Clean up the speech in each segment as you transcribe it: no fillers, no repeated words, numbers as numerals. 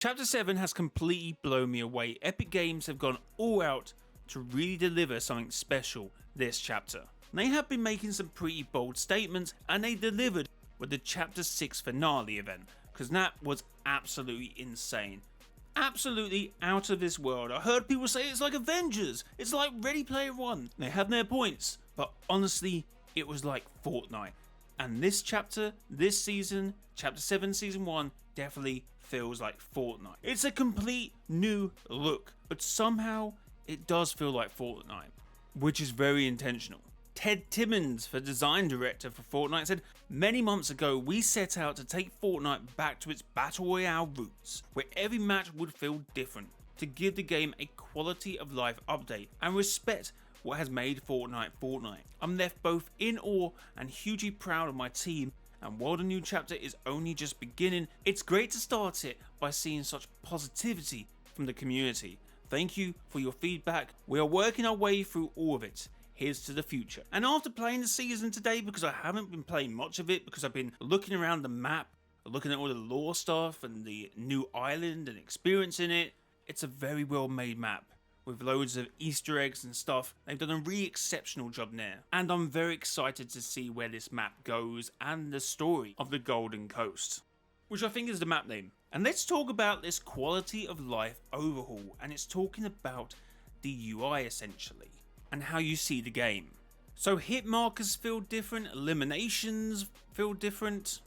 Chapter 7 has completely blown me away. Epic Games have gone all out to really deliver something special this chapter. They have been making some pretty bold statements, and they delivered with the Chapter 6 finale event, because that was absolutely insane. Absolutely out of this world. I heard people say it's like Avengers, it's like Ready Player One. They have their points, but honestly, it was like Fortnite. And this chapter, this season, Chapter 7 Season 1, definitely feels like Fortnite. It's a complete new look, but somehow it does feel like Fortnite, which is very intentional. Ted Timmons, the design director for Fortnite, said, "Many months ago, we set out to take Fortnite back to its Battle Royale roots, where every match would feel different, to give the game a quality of life update and respect what has made Fortnite Fortnite. I'm left both in awe and hugely proud of my team, and while the new chapter is only just beginning, it's great to start it by seeing such positivity from the community. Thank you for your feedback. We are working our way through all of it. Here's to the future." And after playing the season today, because I haven't been playing much of it, because I've been looking around the map, looking at all the lore stuff and the new island and experiencing it, it's a very well made map with loads of Easter eggs and stuff. They've done a really exceptional job there. And I'm very excited to see where this map goes and the story of the Golden Coast, which I think is the map name. And let's talk about this quality of life overhaul, and it's talking about the UI essentially, and how you see the game. So hit markers feel different, eliminations feel different,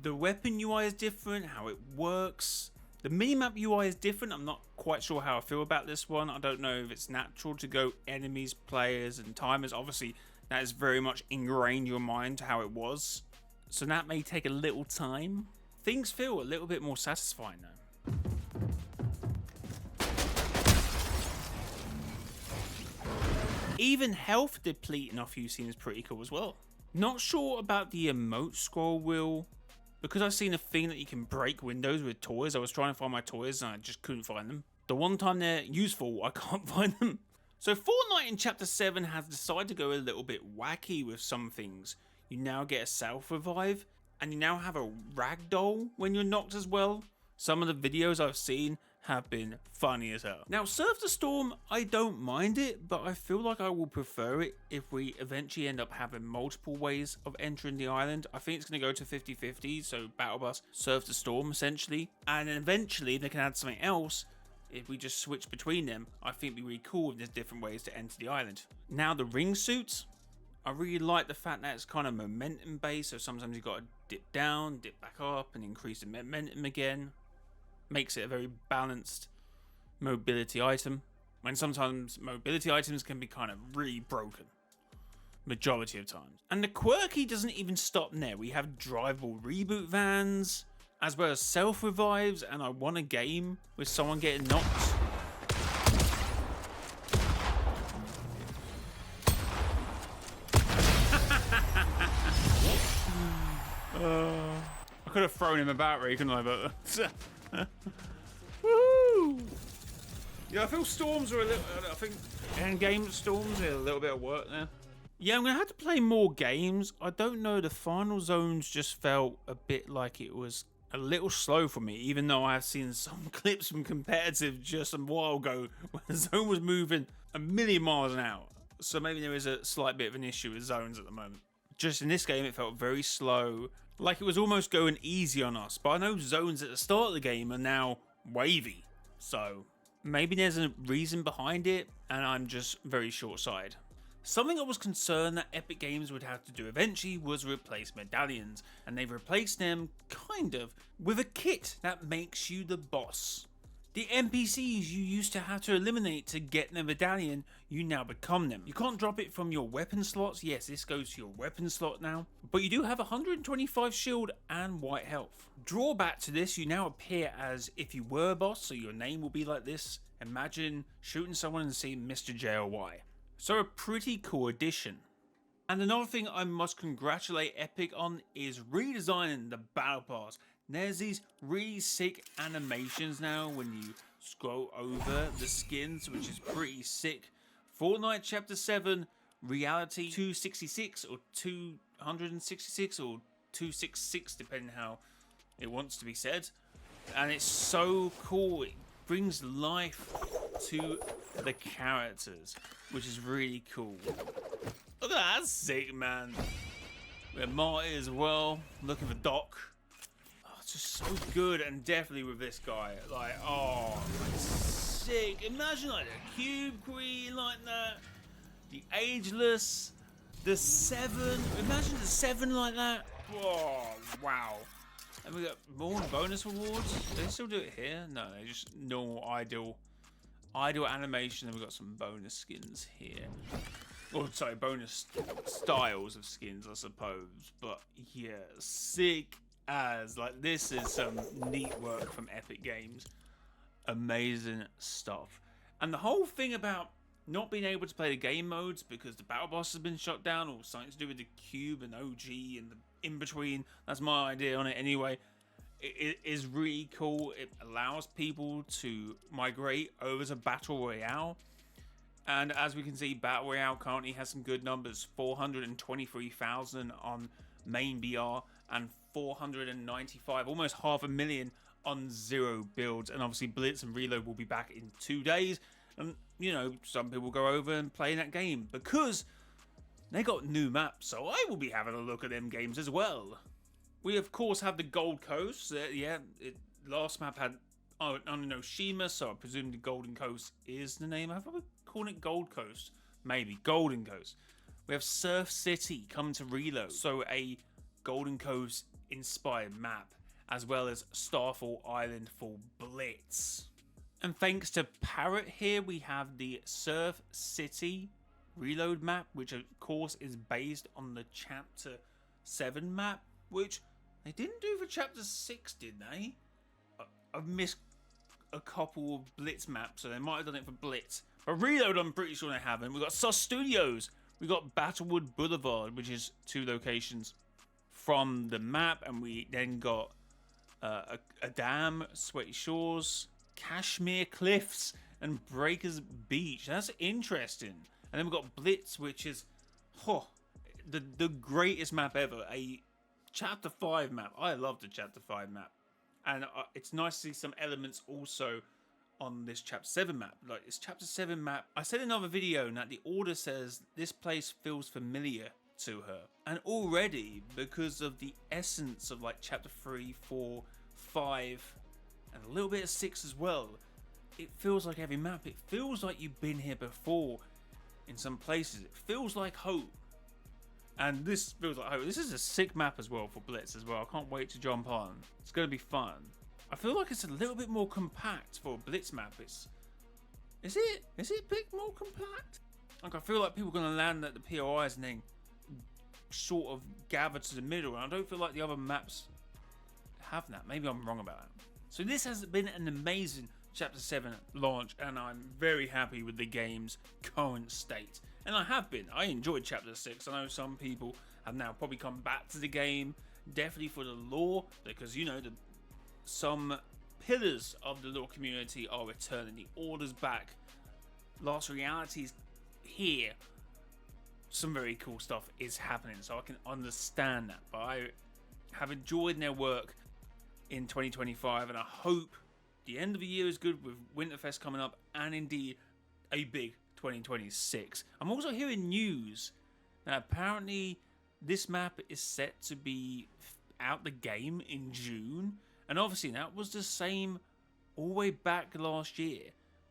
the weapon UI is different, how it works. The minimap UI is different. I'm not quite sure how I feel about this one. I don't know if it's natural to go enemies, players and timers. Obviously that is very much ingrained in your mind how it was, so that may take a little time. Things feel a little bit more satisfying though. Even health depleting off you seems pretty cool as well. Not sure about the emote scroll wheel, because I've seen a thing that you can break windows with toys. I was trying to find my toys and I just couldn't find them. The one time they're useful, I can't find them. So Fortnite in Chapter 7 has decided to go a little bit wacky with some things. You now get a self-revive, and you now have a ragdoll when you're knocked as well. Some of the videos I've seen have been funny as hell. Now, Surf the Storm, I don't mind it, but I feel like I will prefer it if we eventually end up having multiple ways of entering the island. I think it's going to go to 50-50, so Battle Bus, Surf the Storm essentially. And then eventually they can add something else. If we just switch between them, I think it'd be really cool if there's different ways to enter the island. Now the ring suits, I really like the fact that it's kind of momentum based, so sometimes you've got to dip down, dip back up, and increase the momentum again. Makes it a very balanced mobility item, when sometimes mobility items can be kind of really broken, majority of times. And the quirky doesn't even stop there. We have drivable reboot vans, as well as self-revives, and I won a game with someone getting knocked. I could have thrown him about, really, couldn't I? But woo! Yeah, I feel storms are a little. I think end-game storms are a little bit of work there. Yeah, I'm gonna have to play more games. I don't know. The final zones just felt a bit like it was a little slow for me, even though I have seen some clips from competitive just a while ago when the zone was moving a million miles an hour. So maybe there is a slight bit of an issue with zones at the moment. Just in this game, it felt very slow, like it was almost going easy on us. But I know zones at the start of the game are now wavy, so maybe there's a reason behind it, and I'm just very short-sighted. Something I was concerned that Epic Games would have to do eventually was replace medallions, and they've replaced them, kind of, with a kit that makes you the boss. The NPCs you used to have to eliminate to get the medallion, you now become them. You can't drop it from your weapon slots. Yes, this goes to your weapon slot now. But you do have 125 shield and white health. Drawback to this, you now appear as if you were a boss, so your name will be like this. Imagine shooting someone and seeing Mr. JLY. So a pretty cool addition. And another thing I must congratulate Epic on is redesigning the Battle Pass. There's these really sick animations now when you scroll over the skins, which is pretty sick. Fortnite Chapter 7, Reality 266 or 266 or 266, depending how it wants to be said. and it's so cool. It brings life to the characters, which is really cool. Look at that, that's sick, man. We have Marty as well, looking for Doc. Oh, it's just so good, and definitely with this guy, like, oh, like, sick. Imagine like the Cube Queen like that, the Ageless, the Seven. Imagine the Seven like that. Oh, wow. And we got more bonus rewards. Do they still do it here? No, they just normal ideal animation. And we got some bonus skins here. Or sorry, bonus styles of skins, I suppose. But yeah, sick as. Like, this is some neat work from Epic Games. Amazing stuff. And the whole thing about not being able to play the game modes because the battle boss has been shut down, or something to do with the cube and OG and the in between. That's my idea on it anyway. It is really cool. It allows people to migrate over to Battle Royale. And as we can see, Battle Royale currently has some good numbers. 423,000 on main BR and 495, almost 500,000 on zero builds. And obviously Blitz and Reload will be back in 2 days. And, you know, some people go over and play that game because they got new maps. So I will be having a look at them games as well. We, of course, have the Gold Coast. Last map had Onoshima, so I presume the Golden Coast is the name. I've probably called it Gold Coast. Maybe. Golden Coast. We have Surf City come to Reload. So a Golden Coast inspired map, as well as Starfall Island for Blitz. And thanks to Parrot here, we have the Surf City Reload map, which of course is based on the Chapter 7 map, which they didn't do for Chapter 6, did they? I've missed a couple of Blitz maps, so they might have done it for Blitz. But Reload, I'm pretty sure they haven't. We've got Sus Studios. We've got Battlewood Boulevard, which is 2 locations from the map. And we then got a dam, Sweaty Shores, Kashmir Cliffs, and Breakers Beach. That's interesting. And then we've got Blitz, which is the greatest map ever. A Chapter 5 map. I love the Chapter 5 map. And it's nice to see some elements also on this Chapter 7 map. Like, this Chapter 7 map, I said in another video that the order says this place feels familiar to her. And already, because of the essence of like Chapter 3, 4, 5, and a little bit of 6 as well, it feels like every map. It feels like you've been here before in some places. It feels like Hope. And this feels like Hope. This is a sick map as well for Blitz as well. I can't wait to jump on. It's going to be fun. I feel like it's a little bit more compact for a Blitz map. Is it big, more compact? Like, I feel like people are going to land at the POIs and then sort of gather to the middle. And I don't feel like the other maps have that. Maybe I'm wrong about that. So this has been an amazing Chapter 7 launch, and I'm very happy with the game's current state. And I have been. I enjoyed Chapter 6. I know some people have now probably come back to the game, definitely for the lore, because, you know, some pillars of the lore community are returning. The Order's back. Last Reality's here. Some very cool stuff is happening, so I can understand that. But I have enjoyed their work in 2025, and I hope the end of the year is good with Winterfest coming up, and indeed a big 2026. I'm also hearing news that apparently this map is set to be out the game in June, and obviously that was the same all the way back last year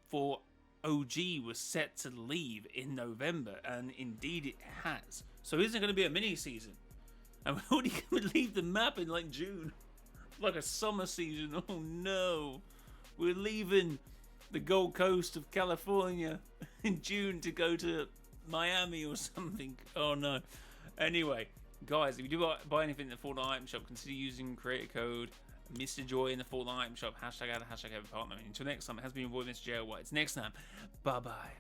for OG was set to leave in November, and indeed it has. So isn't it going to be a mini season? And we're already going to leave the map in like June, like a summer season. Oh no, we're leaving the Gold Coast of California in June to go to Miami or something. Oh no. Anyway, guys, if you do buy anything in the Fortnite item shop, consider using creator code Mr. Joy in the Fortnite item shop. #ad, #every partner. Until next time, it has been your boy Mr. J. White. Next time, bye bye.